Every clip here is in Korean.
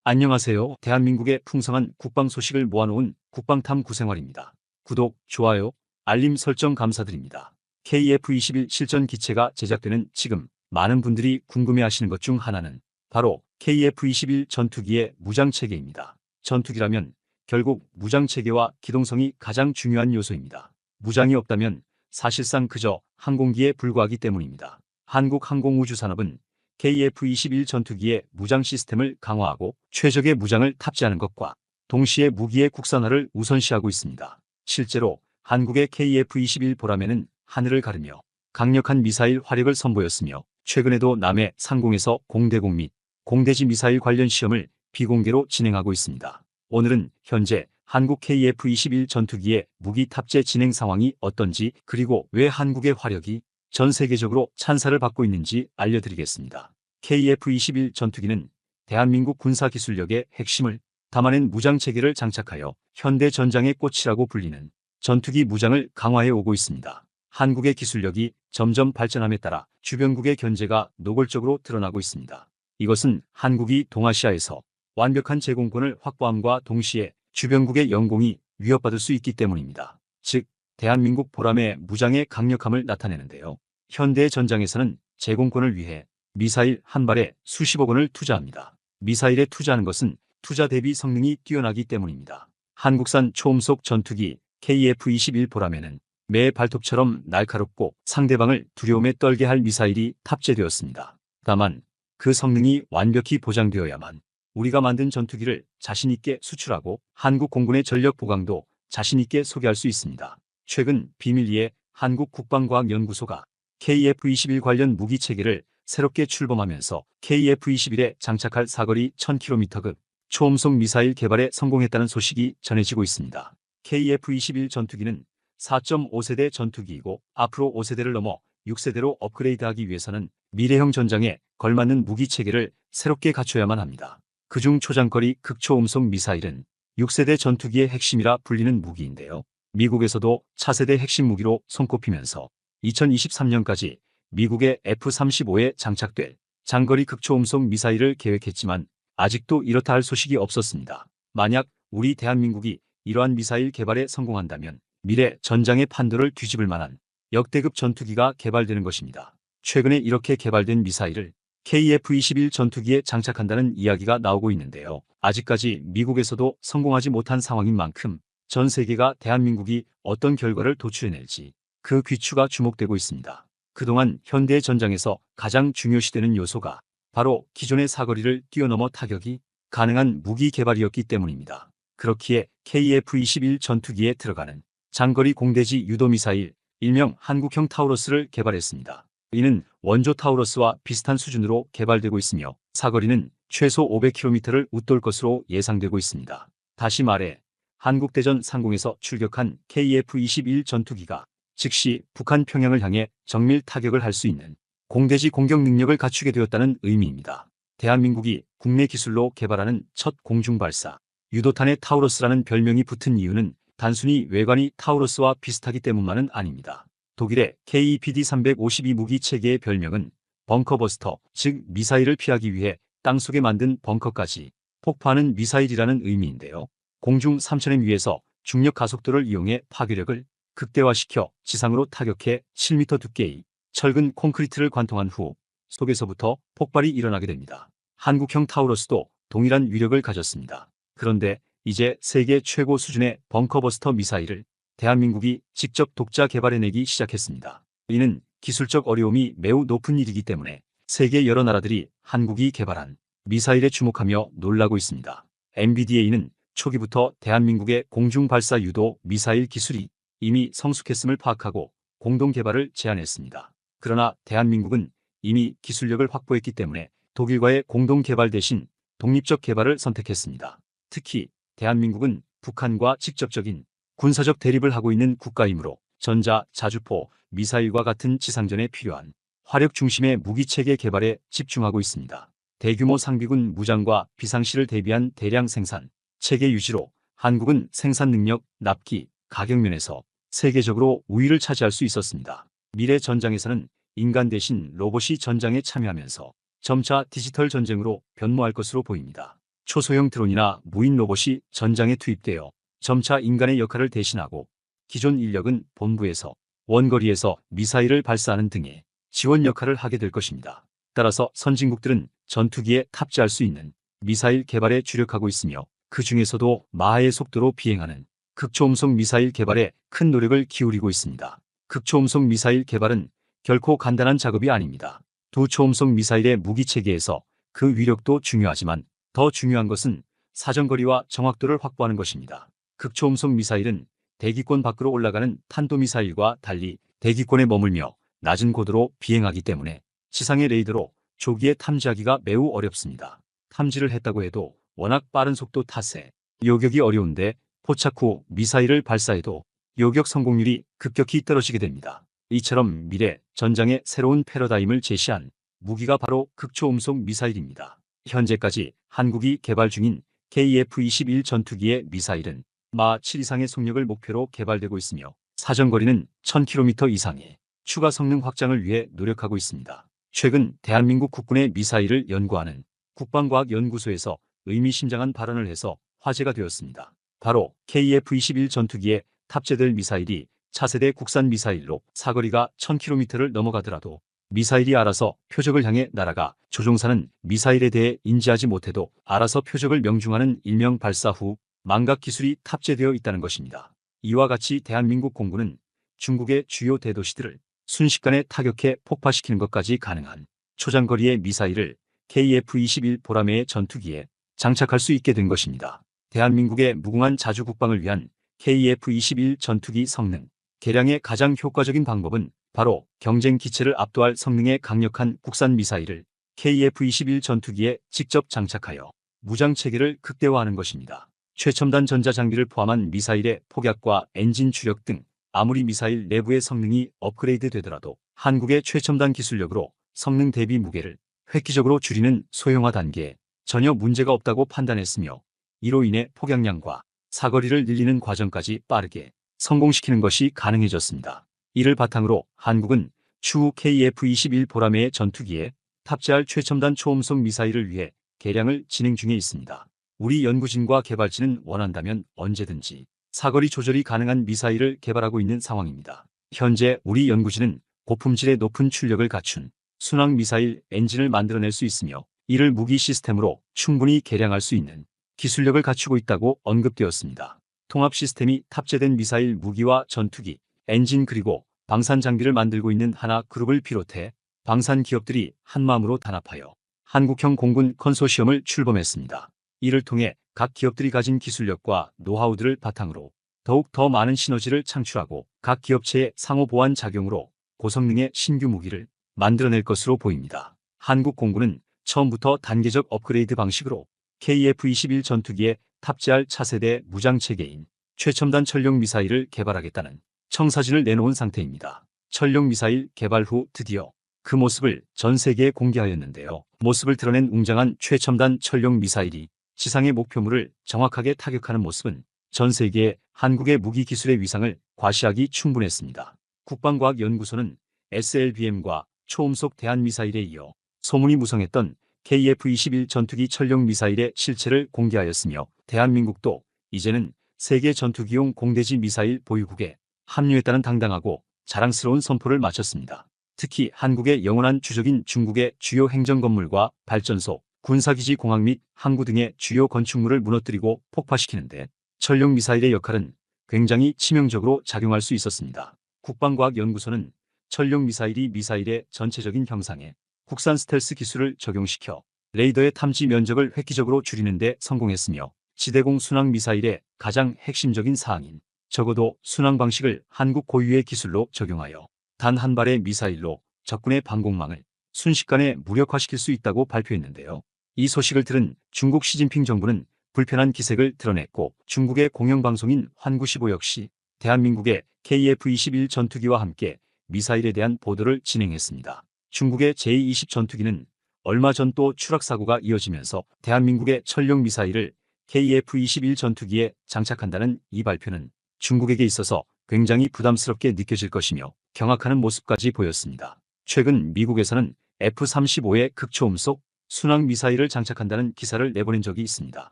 안녕하세요. 대한민국의 풍성한 국방 소식을 모아놓은 국방탐 구생활입니다. 구독, 좋아요, 알림 설정 감사드립니다. KF-21 실전 기체가 제작되는 지금 많은 분들이 궁금해하시는 것 중 하나는 바로 KF-21 전투기의 무장체계입니다. 전투기라면 결국 무장체계와 기동성이 가장 중요한 요소입니다. 무장이 없다면 사실상 그저 항공기에 불과하기 때문입니다. 한국항공우주산업은 KF-21 전투기의 무장 시스템을 강화하고 최적의 무장을 탑재하는 것과 동시에 무기의 국산화를 우선시하고 있습니다. 실제로 한국의 KF-21 보라매는 하늘을 가르며 강력한 미사일 화력을 선보였으며 최근에도 남해 상공에서 공대공 및 공대지 미사일 관련 시험을 비공개로 진행하고 있습니다. 오늘은 현재 한국 KF-21 전투기의 무기 탑재 진행 상황이 어떤지, 그리고 왜 한국의 화력이 전 세계적으로 찬사를 받고 있는지 알려드리겠습니다. KF-21 전투기는 대한민국 군사기술력의 핵심을 담아낸 무장체계를 장착하여 현대 전장의 꽃이라고 불리는 전투기 무장을 강화해 오고 있습니다. 한국의 기술력이 점점 발전함에 따라 주변국의 견제가 노골적으로 드러나고 있습니다. 이것은 한국이 동아시아에서 완벽한 제공권을 확보함과 동시에 주변국의 영공이 위협받을 수 있기 때문입니다. 즉, 대한민국 보람의 무장의 강력함을 나타내는데요. 현대 전장에서는 제공권을 위해 미사일 한 발에 수십억 원을 투자합니다. 미사일에 투자하는 것은 투자 대비 성능이 뛰어나기 때문입니다. 한국산 초음속 전투기 KF-21 보라매는 매 발톱처럼 날카롭고 상대방을 두려움에 떨게 할 미사일이 탑재되었습니다. 다만 그 성능이 완벽히 보장되어야만 우리가 만든 전투기를 자신있게 수출하고 한국 공군의 전력 보강도 자신있게 소개할 수 있습니다. 최근 비밀리에 한국국방과학연구소가 KF-21 관련 무기 체계를 새롭게 출범하면서 KF-21에 장착할 사거리 1000km급 초음속 미사일 개발에 성공했다는 소식이 전해지고 있습니다. KF-21 전투기는 4.5세대 전투기이고 앞으로 5세대를 넘어 6세대로 업그레이드하기 위해서는 미래형 전장에 걸맞는 무기 체계를 새롭게 갖춰야만 합니다. 그중 초장거리 극초음속 미사일은 6세대 전투기의 핵심이라 불리는 무기인데요. 미국에서도 차세대 핵심 무기로 손꼽히면서 2023년까지 미국의 F-35에 장착될 장거리 극초음속 미사일을 계획했지만 아직도 이렇다 할 소식이 없었습니다. 만약 우리 대한민국이 이러한 미사일 개발에 성공한다면 미래 전장의 판도를 뒤집을 만한 역대급 전투기가 개발되는 것입니다. 최근에 이렇게 개발된 미사일을 KF-21 전투기에 장착한다는 이야기가 나오고 있는데요. 아직까지 미국에서도 성공하지 못한 상황인 만큼 전 세계가 대한민국이 어떤 결과를 도출해낼지 그 귀추가 주목되고 있습니다. 그동안 현대 전장에서 가장 중요시되는 요소가 바로 기존의 사거리를 뛰어넘어 타격이 가능한 무기 개발이었기 때문입니다. 그렇기에 KF-21 전투기에 들어가는 장거리 공대지 유도미사일 일명 한국형 타우러스를 개발했습니다. 이는 원조 타우러스와 비슷한 수준으로 개발되고 있으며 사거리는 최소 500km를 웃돌 것으로 예상되고 있습니다. 다시 말해 한국대전 상공에서 출격한 KF-21 전투기가 즉시 북한 평양을 향해 정밀 타격을 할 수 있는 공대지 공격 능력을 갖추게 되었다는 의미입니다. 대한민국이 국내 기술로 개발하는 첫 공중발사 유도탄의 타우러스라는 별명이 붙은 이유는 단순히 외관이 타우러스와 비슷하기 때문만은 아닙니다. 독일의 KEPD-352 무기 체계의 별명은 벙커버스터, 즉 미사일을 피하기 위해 땅속에 만든 벙커까지 폭파하는 미사일이라는 의미인데요. 공중 3000m 위에서 중력 가속도를 이용해 파괴력을 극대화시켜 지상으로 타격해 7m 두께의 철근 콘크리트를 관통한 후 속에서부터 폭발이 일어나게 됩니다. 한국형 타우러스도 동일한 위력을 가졌습니다. 그런데 이제 세계 최고 수준의 벙커버스터 미사일을 대한민국이 직접 독자 개발해내기 시작했습니다. 이는 기술적 어려움이 매우 높은 일이기 때문에 세계 여러 나라들이 한국이 개발한 미사일에 주목하며 놀라고 있습니다. MBDA는 초기부터 대한민국의 공중발사 유도 미사일 기술이 이미 성숙했음을 파악하고 공동 개발을 제안했습니다. 그러나 대한민국은 이미 기술력을 확보했기 때문에 독일과의 공동 개발 대신 독립적 개발을 선택했습니다. 특히 대한민국은 북한과 직접적인 군사적 대립을 하고 있는 국가이므로 전자, 자주포, 미사일과 같은 지상전에 필요한 화력 중심의 무기체계 개발에 집중하고 있습니다. 대규모 상비군 무장과 비상시를 대비한 대량 생산, 체계 유지로 한국은 생산 능력, 납기, 가격 면에서 세계적으로 우위를 차지할 수 있었습니다. 미래 전장에서는 인간 대신 로봇이 전장에 참여하면서 점차 디지털 전쟁으로 변모할 것으로 보입니다. 초소형 드론이나 무인 로봇이 전장에 투입되어 점차 인간의 역할을 대신하고 기존 인력은 본부에서 원거리에서 미사일을 발사하는 등의 지원 역할을 하게 될 것입니다. 따라서 선진국들은 전투기에 탑재할 수 있는 미사일 개발에 주력하고 있으며 그 중에서도 마하의 속도로 비행하는 극초음속 미사일 개발에 큰 노력을 기울이고 있습니다. 극초음속 미사일 개발은 결코 간단한 작업이 아닙니다. 두 초음속 미사일의 무기 체계에서 그 위력도 중요하지만 더 중요한 것은 사정거리와 정확도를 확보하는 것입니다. 극초음속 미사일은 대기권 밖으로 올라가는 탄도미사일과 달리 대기권에 머물며 낮은 고도로 비행하기 때문에 지상의 레이더로 조기에 탐지하기가 매우 어렵습니다. 탐지를 했다고 해도 워낙 빠른 속도 탓에 요격이 어려운데 포착 후 미사일을 발사해도 요격 성공률이 급격히 떨어지게 됩니다. 이처럼 미래 전장의 새로운 패러다임을 제시한 무기가 바로 극초음속 미사일입니다. 현재까지 한국이 개발 중인 KF-21 전투기의 미사일은 마 7 이상의 속력을 목표로 개발되고 있으며 사정거리는 1000km 이상의 추가 성능 확장을 위해 노력하고 있습니다. 최근 대한민국 국군의 미사일을 연구하는 국방과학연구소에서 의미심장한 발언을 해서 화제가 되었습니다. 바로 KF-21 전투기에 탑재될 미사일이 차세대 국산 미사일로 사거리가 1000km를 넘어가더라도 미사일이 알아서 표적을 향해 날아가 조종사는 미사일에 대해 인지하지 못해도 알아서 표적을 명중하는 일명 발사 후 망각 기술이 탑재되어 있다는 것입니다. 이와 같이 대한민국 공군은 중국의 주요 대도시들을 순식간에 타격해 폭파시키는 것까지 가능한 초장거리의 미사일을 KF-21 보라매의 전투기에 장착할 수 있게 된 것입니다. 대한민국의 무궁한 자주 국방을 위한 KF-21 전투기 성능 개량의 가장 효과적인 방법은 바로 경쟁 기체를 압도할 성능의 강력한 국산 미사일을 KF-21 전투기에 직접 장착하여 무장 체계를 극대화하는 것입니다. 최첨단 전자장비를 포함한 미사일의 폭약과 엔진 추력 등 아무리 미사일 내부의 성능이 업그레이드 되더라도 한국의 최첨단 기술력으로 성능 대비 무게를 획기적으로 줄이는 소형화 단계에 전혀 문제가 없다고 판단했으며 이로 인해 폭약량과 사거리를 늘리는 과정까지 빠르게 성공시키는 것이 가능해졌습니다. 이를 바탕으로 한국은 추후 KF-21 보라매의 전투기에 탑재할 최첨단 초음속 미사일을 위해 개량을 진행 중에 있습니다. 우리 연구진과 개발진은 원한다면 언제든지 사거리 조절이 가능한 미사일을 개발하고 있는 상황입니다. 현재 우리 연구진은 고품질의 높은 출력을 갖춘 순항 미사일 엔진을 만들어낼 수 있으며 이를 무기 시스템으로 충분히 개량할 수 있는 기술력을 갖추고 있다고 언급되었습니다. 통합 시스템이 탑재된 미사일 무기와 전투기, 엔진 그리고 방산 장비를 만들고 있는 하나그룹을 비롯해 방산 기업들이 한마음으로 단합하여 한국형 공군 컨소시엄을 출범했습니다. 이를 통해 각 기업들이 가진 기술력과 노하우들을 바탕으로 더욱 더 많은 시너지를 창출하고 각 기업체의 상호 보완 작용으로 고성능의 신규 무기를 만들어낼 것으로 보입니다. 한국 공군은 처음부터 단계적 업그레이드 방식으로 KF-21 전투기에 탑재할 차세대 무장체계인 최첨단 천룡 미사일을 개발하겠다는 청사진을 내놓은 상태입니다. 천룡 미사일 개발 후 드디어 그 모습을 전 세계에 공개하였는데요. 모습을 드러낸 웅장한 최첨단 천룡 미사일이 지상의 목표물을 정확하게 타격하는 모습은 전 세계에 한국의 무기 기술의 위상을 과시하기 충분했습니다. 국방과학연구소는 SLBM과 초음속 대한미사일에 이어 소문이 무성했던 KF-21 전투기 천룡 미사일의 실체를 공개하였으며 대한민국도 이제는 세계 전투기용 공대지 미사일 보유국에 합류했다는 당당하고 자랑스러운 선포를 마쳤습니다. 특히 한국의 영원한 주적인 중국의 주요 행정건물과 발전소, 군사기지 공항 및 항구 등의 주요 건축물을 무너뜨리고 폭파시키는데 천룡 미사일의 역할은 굉장히 치명적으로 작용할 수 있었습니다. 국방과학연구소는 천룡 미사일이 미사일의 전체적인 형상에 국산 스텔스 기술을 적용시켜 레이더의 탐지 면적을 획기적으로 줄이는 데 성공했으며 지대공 순항 미사일의 가장 핵심적인 사항인 적어도 순항 방식을 한국 고유의 기술로 적용하여 단 한 발의 미사일로 적군의 방공망을 순식간에 무력화시킬 수 있다고 발표했는데요. 이 소식을 들은 중국 시진핑 정부는 불편한 기색을 드러냈고 중국의 공영방송인 환구15 역시 대한민국의 KF-21 전투기와 함께 미사일에 대한 보도를 진행했습니다. 중국의 제-20 전투기는 얼마 전 또 추락사고가 이어지면서 대한민국의 천룡 미사일을 KF-21 전투기에 장착한다는 이 발표는 중국에게 있어서 굉장히 부담스럽게 느껴질 것이며 경악하는 모습까지 보였습니다. 최근 미국에서는 F-35의 극초음속 순항 미사일을 장착한다는 기사를 내보낸 적이 있습니다.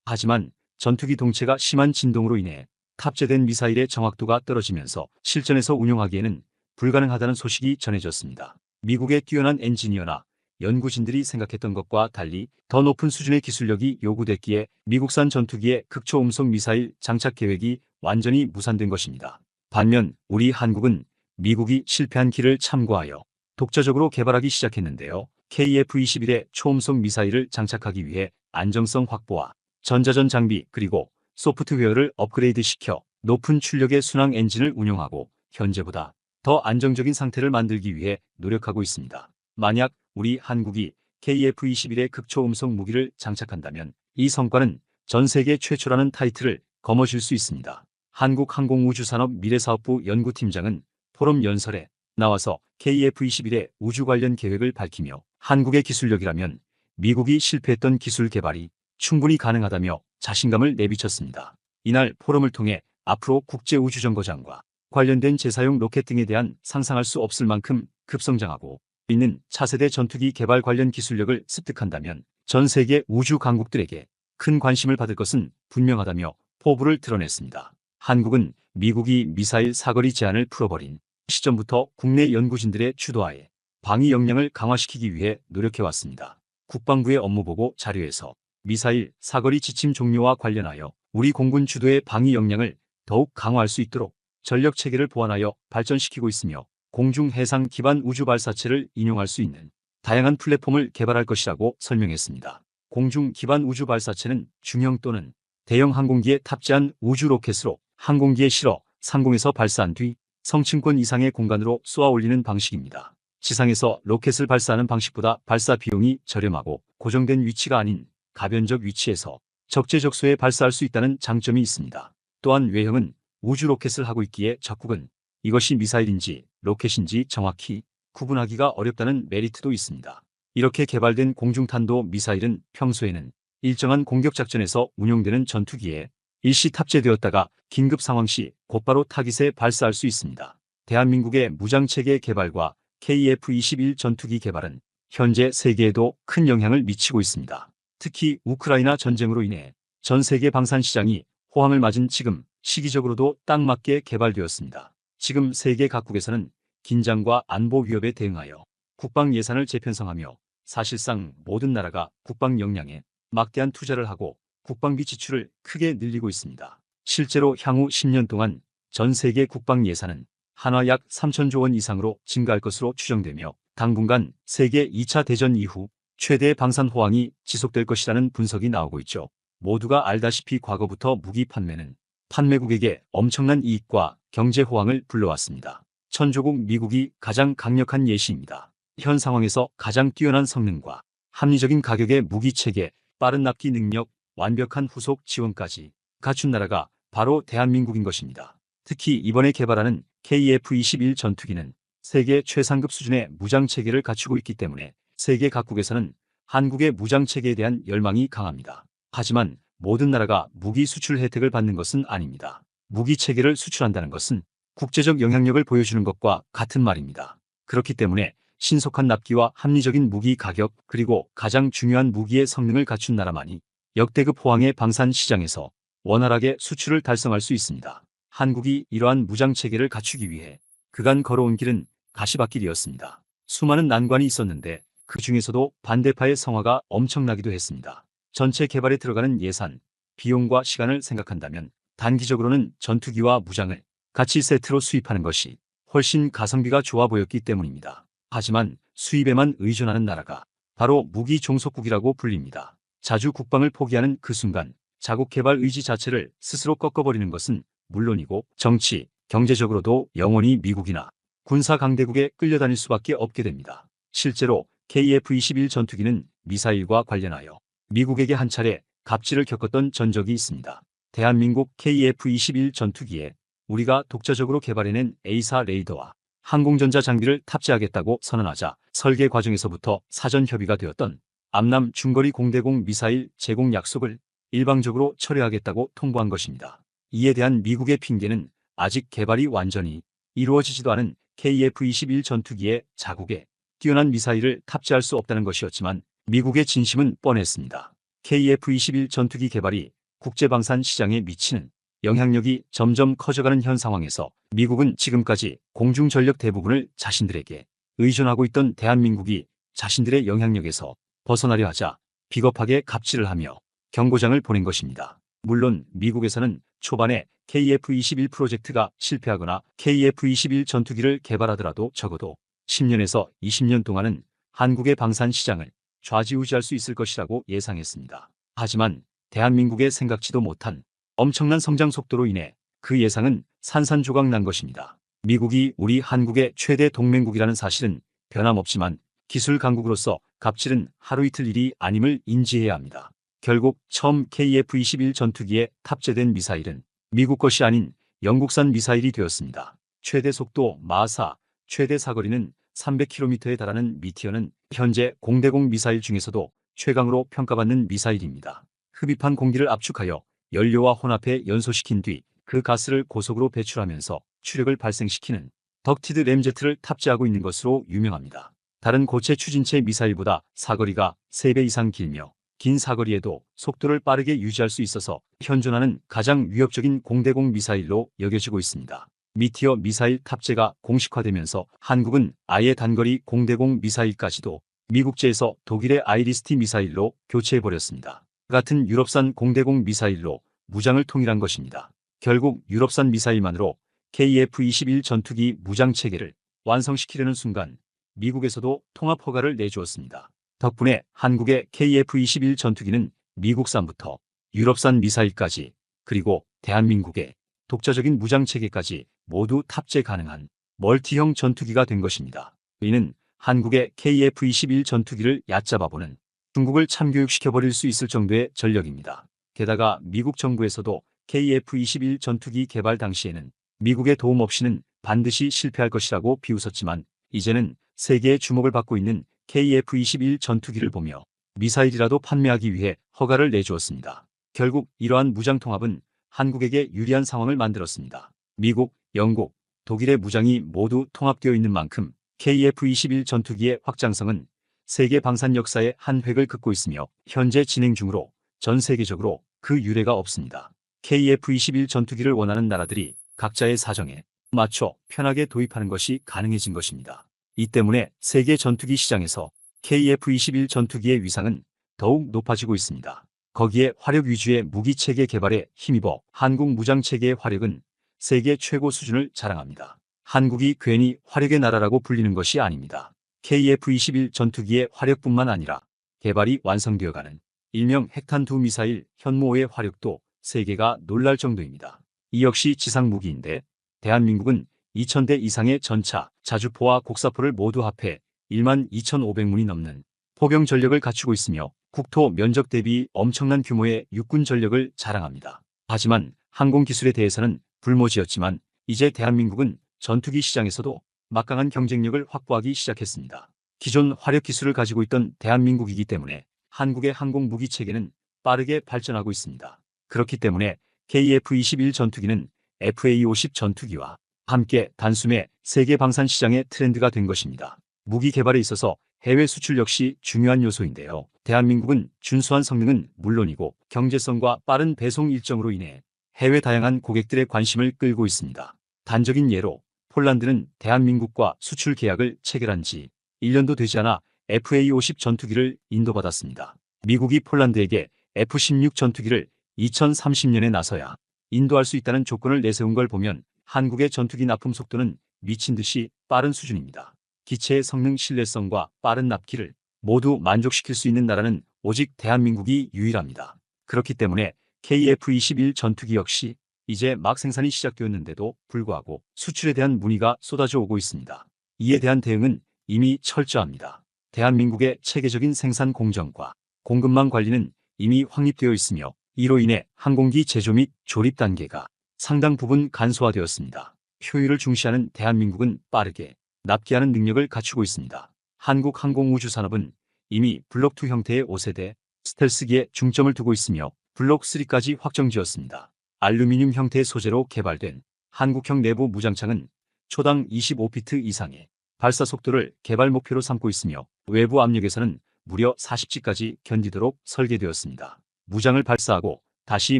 하지만 전투기 동체가 심한 진동으로 인해 탑재된 미사일의 정확도가 떨어지면서 실전에서 운용하기에는 불가능하다는 소식이 전해졌습니다. 미국의 뛰어난 엔지니어나 연구진들이 생각했던 것과 달리 더 높은 수준의 기술력이 요구됐기에 미국산 전투기의 극초음속 미사일 장착 계획이 완전히 무산된 것입니다. 반면 우리 한국은 미국이 실패한 길을 참고하여 독자적으로 개발하기 시작했는데요. KF-21의 초음속 미사일을 장착하기 위해 안정성 확보와 전자전 장비 그리고 소프트웨어를 업그레이드시켜 높은 출력의 순항 엔진을 운용하고 현재보다 더 안정적인 상태를 만들기 위해 노력하고 있습니다. 만약 우리 한국이 KF-21의 극초음속 무기를 장착한다면 이 성과는 전 세계 최초라는 타이틀을 거머쥘 수 있습니다. 한국항공우주산업 미래사업부 연구팀장은 포럼 연설에 나와서 KF-21의 우주 관련 계획을 밝히며 한국의 기술력이라면 미국이 실패했던 기술 개발이 충분히 가능하다며 자신감을 내비쳤습니다. 이날 포럼을 통해 앞으로 국제우주정거장과 관련된 재사용 로켓 등에 대한 상상할 수 없을 만큼 급성장하고 있는 차세대 전투기 개발 관련 기술력을 습득한다면 전 세계 우주 강국들에게 큰 관심을 받을 것은 분명하다며 포부를 드러냈습니다. 한국은 미국이 미사일 사거리 제한을 풀어버린 시점부터 국내 연구진들의 주도하에 방위 역량을 강화시키기 위해 노력해왔습니다. 국방부의 업무보고 자료에서 미사일 사거리 지침 종료와 관련하여 우리 공군 주도의 방위 역량을 더욱 강화할 수 있도록 전력 체계를 보완하여 발전시키고 있으며 공중 해상 기반 우주 발사체를 인용할 수 있는 다양한 플랫폼을 개발할 것이라고 설명했습니다. 공중 기반 우주 발사체는 중형 또는 대형 항공기에 탑재한 우주 로켓으로 항공기에 실어 상공에서 발사한 뒤 성층권 이상의 공간으로 쏘아 올리는 방식입니다. 지상에서 로켓을 발사하는 방식보다 발사 비용이 저렴하고 고정된 위치가 아닌 가변적 위치에서 적재적소에 발사할 수 있다는 장점이 있습니다. 또한 외형은 우주 로켓을 하고 있기에 적국은 이것이 미사일인지 로켓인지 정확히 구분하기가 어렵다는 메리트도 있습니다. 이렇게 개발된 공중탄도 미사일은 평소에는 일정한 공격작전에서 운용되는 전투기에 일시 탑재되었다가 긴급 상황 시 곧바로 타깃에 발사할 수 있습니다. 대한민국의 무장체계 개발과 KF-21 전투기 개발은 현재 세계에도 큰 영향을 미치고 있습니다. 특히 우크라이나 전쟁으로 인해 전 세계 방산 시장이 호황을 맞은 지금 시기적으로도 딱 맞게 개발되었습니다. 지금 세계 각국에서는 긴장과 안보 위협에 대응하여 국방 예산을 재편성하며 사실상 모든 나라가 국방 역량에 막대한 투자를 하고 국방비 지출을 크게 늘리고 있습니다. 실제로 향후 10년 동안 전 세계 국방 예산은 한화 약 3천조 원 이상으로 증가할 것으로 추정되며 당분간 세계 2차 대전 이후 최대의 방산 호황이 지속될 것이라는 분석이 나오고 있죠. 모두가 알다시피 과거부터 무기 판매는 판매국에게 엄청난 이익과 경제 호황을 불러왔습니다. 천조국 미국이 가장 강력한 예시입니다. 현 상황에서 가장 뛰어난 성능과 합리적인 가격의 무기 체계, 빠른 납기 능력, 완벽한 후속 지원까지 갖춘 나라가 바로 대한민국인 것입니다. 특히 이번에 개발하는 KF-21 전투기는 세계 최상급 수준의 무장체계를 갖추고 있기 때문에 세계 각국에서는 한국의 무장체계에 대한 열망이 강합니다. 하지만 모든 나라가 무기 수출 혜택을 받는 것은 아닙니다. 무기체계를 수출한다는 것은 국제적 영향력을 보여주는 것과 같은 말입니다. 그렇기 때문에 신속한 납기와 합리적인 무기 가격 그리고 가장 중요한 무기의 성능을 갖춘 나라만이 역대급 호황의 방산 시장에서 원활하게 수출을 달성할 수 있습니다. 한국이 이러한 무장체계를 갖추기 위해 그간 걸어온 길은 가시밭길이었습니다. 수많은 난관이 있었는데 그 중에서도 반대파의 성화가 엄청나기도 했습니다. 전체 개발에 들어가는 예산, 비용과 시간을 생각한다면 단기적으로는 전투기와 무장을 같이 세트로 수입하는 것이 훨씬 가성비가 좋아 보였기 때문입니다. 하지만 수입에만 의존하는 나라가 바로 무기 종속국이라고 불립니다. 자주 국방을 포기하는 그 순간 자국 개발 의지 자체를 스스로 꺾어버리는 것은 물론이고 정치, 경제적으로도 영원히 미국이나 군사 강대국에 끌려다닐 수밖에 없게 됩니다. 실제로 KF-21 전투기는 미사일과 관련하여 미국에게 한 차례 갑질을 겪었던 전적이 있습니다. 대한민국 KF-21 전투기에 우리가 독자적으로 개발해낸 A사 레이더와 항공전자 장비를 탑재하겠다고 선언하자 설계 과정에서부터 사전 협의가 되었던 암남 중거리 공대공 미사일 제공 약속을 일방적으로 철회하겠다고 통보한 것입니다. 이에 대한 미국의 핑계는 아직 개발이 완전히 이루어지지도 않은 KF-21 전투기에 자국에 뛰어난 미사일을 탑재할 수 없다는 것이었지만 미국의 진심은 뻔했습니다. KF-21 전투기 개발이 국제방산 시장에 미치는 영향력이 점점 커져가는 현 상황에서 미국은 지금까지 공중전력 대부분을 자신들에게 의존하고 있던 대한민국이 자신들의 영향력에서 벗어나려 하자 비겁하게 갑질을 하며 경고장을 보낸 것입니다. 물론 미국에서는 초반에 KF-21 프로젝트가 실패하거나 KF-21 전투기를 개발하더라도 적어도 10년에서 20년 동안은 한국의 방산 시장을 좌지우지할 수 있을 것이라고 예상했습니다. 하지만 대한민국의 생각지도 못한 엄청난 성장 속도로 인해 그 예상은 산산조각 난 것입니다. 미국이 우리 한국의 최대 동맹국이라는 사실은 변함없지만 기술 강국으로서 갑질은 하루 이틀 일이 아님을 인지해야 합니다. 결국 처음 KF-21 전투기에 탑재된 미사일은 미국 것이 아닌 영국산 미사일이 되었습니다. 최대 속도 마하, 최대 사거리는 300km에 달하는 미티어는 현재 공대공 미사일 중에서도 최강으로 평가받는 미사일입니다. 흡입한 공기를 압축하여 연료와 혼합해 연소시킨 뒤 그 가스를 고속으로 배출하면서 추력을 발생시키는 덕티드 램제트를 탑재하고 있는 것으로 유명합니다. 다른 고체 추진체 미사일보다 사거리가 3배 이상 길며 긴 사거리에도 속도를 빠르게 유지할 수 있어서 현존하는 가장 위협적인 공대공 미사일로 여겨지고 있습니다. 미티어 미사일 탑재가 공식화되면서 한국은 아예 단거리 공대공 미사일까지도 미국제에서 독일의 아이리스티 미사일로 교체해버렸습니다. 같은 유럽산 공대공 미사일로 무장을 통일한 것입니다. 결국 유럽산 미사일만으로 KF-21 전투기 무장체계를 완성시키려는 순간 미국에서도 통합 허가를 내주었습니다. 덕분에 한국의 KF-21 전투기는 미국산부터 유럽산 미사일까지 그리고 대한민국의 독자적인 무장체계까지 모두 탑재 가능한 멀티형 전투기가 된 것입니다. 이는 한국의 KF-21 전투기를 얕잡아보는 중국을 참교육시켜버릴 수 있을 정도의 전력입니다. 게다가 미국 정부에서도 KF-21 전투기 개발 당시에는 미국의 도움 없이는 반드시 실패할 것이라고 비웃었지만 이제는 세계의 주목을 받고 있는 KF-21 전투기를 보며 미사일이라도 판매하기 위해 허가를 내주었습니다. 결국 이러한 무장통합은 한국에게 유리한 상황을 만들었습니다. 미국, 영국, 독일의 무장이 모두 통합되어 있는 만큼 KF-21 전투기의 확장성은 세계 방산 역사의 한 획을 긋고 있으며 현재 진행 중으로 전 세계적으로 그 유례가 없습니다. KF-21 전투기를 원하는 나라들이 각자의 사정에 맞춰 편하게 도입하는 것이 가능해진 것입니다. 이 때문에 세계 전투기 시장에서 KF-21 전투기의 위상은 더욱 높아지고 있습니다. 거기에 화력 위주의 무기체계 개발에 힘입어 한국 무장체계의 화력은 세계 최고 수준을 자랑합니다. 한국이 괜히 화력의 나라라고 불리는 것이 아닙니다. KF-21 전투기의 화력뿐만 아니라 개발이 완성되어가는 일명 핵탄두 미사일 현무5의 화력도 세계가 놀랄 정도입니다. 이 역시 지상무기인데 대한민국은 2000대 이상의 전차, 자주포와 곡사포를 모두 합해 12,500문이 넘는 포병 전력을 갖추고 있으며 국토 면적 대비 엄청난 규모의 육군 전력을 자랑합니다. 하지만 항공기술에 대해서는 불모지였지만 이제 대한민국은 전투기 시장에서도 막강한 경쟁력을 확보하기 시작했습니다. 기존 화력 기술을 가지고 있던 대한민국이기 때문에 한국의 항공무기 체계는 빠르게 발전하고 있습니다. 그렇기 때문에 KF-21 전투기는 FA-50 전투기와 함께 단숨에 세계 방산 시장의 트렌드가 된 것입니다. 무기 개발에 있어서 해외 수출 역시 중요한 요소인데요. 대한민국은 준수한 성능은 물론이고 경제성과 빠른 배송 일정으로 인해 해외 다양한 고객들의 관심을 끌고 있습니다. 단적인 예로 폴란드는 대한민국과 수출 계약을 체결한 지 1년도 되지 않아 FA-50 전투기를 인도받았습니다. 미국이 폴란드에게 F-16 전투기를 2030년에 나서야 인도할 수 있다는 조건을 내세운 걸 보면 한국의 전투기 납품 속도는 미친 듯이 빠른 수준입니다. 기체의 성능 신뢰성과 빠른 납기를 모두 만족시킬 수 있는 나라는 오직 대한민국이 유일합니다. 그렇기 때문에 KF-21 전투기 역시 이제 막 생산이 시작되었는데도 불구하고 수출에 대한 문의가 쏟아져 오고 있습니다. 이에 대한 대응은 이미 철저합니다. 대한민국의 체계적인 생산 공정과 공급망 관리는 이미 확립되어 있으며 이로 인해 항공기 제조 및 조립 단계가 상당 부분 간소화되었습니다. 효율을 중시하는 대한민국은 빠르게 납기하는 능력을 갖추고 있습니다. 한국 항공우주산업은 이미 블록2 형태의 5세대 스텔스기에 중점을 두고 있으며 블록3까지 확정지었습니다. 알루미늄 형태의 소재로 개발된 한국형 내부 무장창은 초당 25피트 이상의 발사 속도를 개발 목표로 삼고 있으며 외부 압력에서는 무려 40지까지 견디도록 설계되었습니다. 무장을 발사하고 다시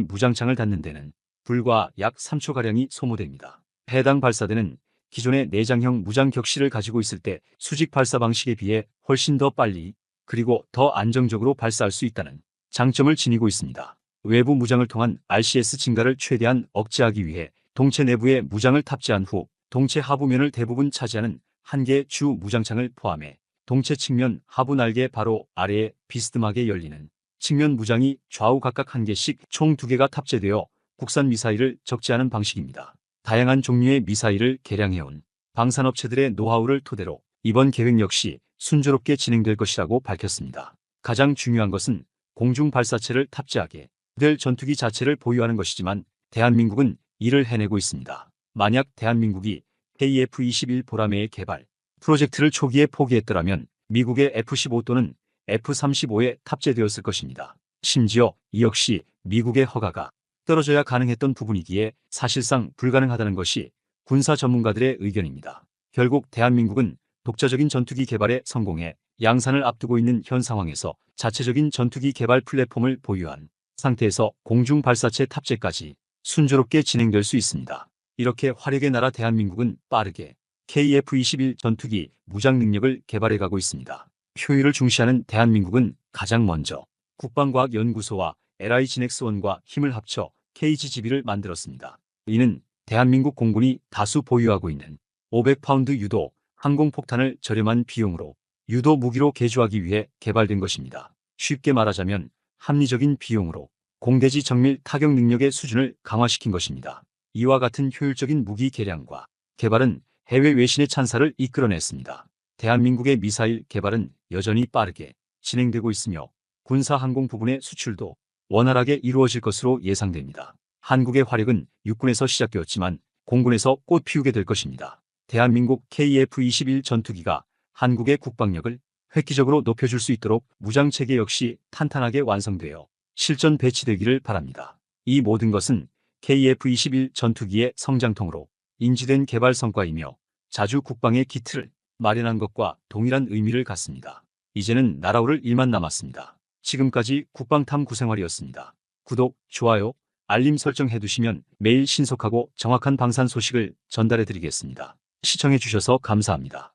무장창을 닫는 데는 불과 약 3초가량이 소모됩니다. 해당 발사대는 기존의 내장형 무장 격실을 가지고 있을 때 수직 발사 방식에 비해 훨씬 더 빨리 그리고 더 안정적으로 발사할 수 있다는 장점을 지니고 있습니다. 외부 무장을 통한 RCS 증가를 최대한 억제하기 위해 동체 내부에 무장을 탑재한 후 동체 하부면을 대부분 차지하는 한 개의 주 무장창을 포함해 동체 측면 하부 날개 바로 아래에 비스듬하게 열리는 측면 무장이 좌우 각각 한 개씩 총 2개가 탑재되어 국산 미사일을 적재하는 방식입니다. 다양한 종류의 미사일을 개량해온 방산업체들의 노하우를 토대로 이번 계획 역시 순조롭게 진행될 것이라고 밝혔습니다. 가장 중요한 것은 공중 발사체를 탑재하게 될 전투기 자체를 보유하는 것이지만 대한민국은 이를 해내고 있습니다. 만약 대한민국이 KF-21 보라매의 개발 프로젝트를 초기에 포기했더라면 미국의 F-15 또는 F-35에 탑재되었을 것입니다. 심지어 이 역시 미국의 허가가 떨어져야 가능했던 부분이기에 사실상 불가능하다는 것이 군사 전문가들의 의견입니다. 결국 대한민국은 독자적인 전투기 개발에 성공해 양산을 앞두고 있는 현 상황에서 자체적인 전투기 개발 플랫폼을 보유한 상태에서 공중 발사체 탑재까지 순조롭게 진행될 수 있습니다. 이렇게 화력의 나라 대한민국은 빠르게 KF-21 전투기 무장 능력을 개발해가고 있습니다. 효율을 중시하는 대한민국은 가장 먼저 국방과학연구소와 LIGNX1과 힘을 합쳐 KGGB를 만들었습니다. 이는 대한민국 공군이 다수 보유하고 있는 500파운드 유도 항공폭탄을 저렴한 비용으로 유도 무기로 개조하기 위해 개발된 것입니다. 쉽게 말하자면 합리적인 비용으로 공대지 정밀 타격 능력의 수준을 강화시킨 것입니다. 이와 같은 효율적인 무기 개량과 개발은 해외 외신의 찬사를 이끌어냈습니다. 대한민국의 미사일 개발은 여전히 빠르게 진행되고 있으며 군사 항공 부분의 수출도 원활하게 이루어질 것으로 예상됩니다. 한국의 화력은 육군에서 시작되었지만 공군에서 꽃 피우게 될 것입니다. 대한민국 KF-21 전투기가 한국의 국방력을 획기적으로 높여줄 수 있도록 무장체계 역시 탄탄하게 완성되어 실전 배치되기를 바랍니다. 이 모든 것은 KF-21 전투기의 성장통으로 인지된 개발 성과이며 자주 국방의 기틀을 마련한 것과 동일한 의미를 갖습니다. 이제는 날아오를 일만 남았습니다. 지금까지 국방탐구생활이었습니다. 구독, 좋아요, 알림 설정 해두시면 매일 신속하고 정확한 방산 소식을 전달해드리겠습니다. 시청해주셔서 감사합니다.